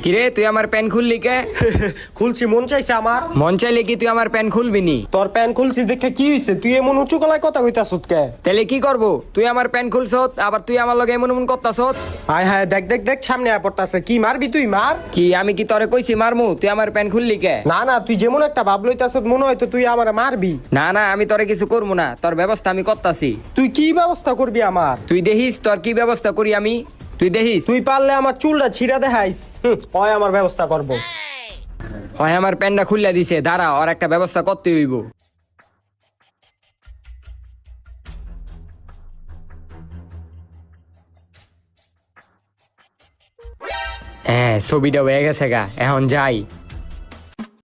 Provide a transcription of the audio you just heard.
কিরে তুই আমার প্যান খুললি কে? খুলছি, মন চাইছে আমার। মন চাইলে কি তুই আমার প্যান খুলবি নি? তোর প্যান খুলছি দেখে কি হইছে? তুই এমন উঁচু গলায় কথা কইতাছস কে? তাহলে কি করব? তুই আমার প্যান খুলছত আবার তুই আমার লগে এমন এমন করতাছত। হায় হায়, দেখ দেখ দেখ, সামনে আয় পড়তাছে। কি মারবি তুই? মার। কি আমি কি তোরে কইছি মারমু? তুই আমার প্যান খুললি কে? না না, তুই যেমন একটা ভাব লইতাছস মনে হয় তো তুই আমারে মারবি। না না, আমি তোরে কিছু করবো না, তোর ব্যবস্থা আমি করতাছি। তুই কি ব্যবস্থা করবি আমার? তুই দেখিস তোর কি ব্যবস্থা করি আমি, তুই দেখিস। তুই পারলে আমার চুলটা ছিঁড়া দেখাইস, হয় আমার ব্যবস্থা করব। হয় আমার প্যানটা খুললা দিছে, দাঁড়া ওর একটা ব্যবস্থা করতে হইব। হ্যাঁ, ছবিটা হয়ে গেছে গা, এখন যাই।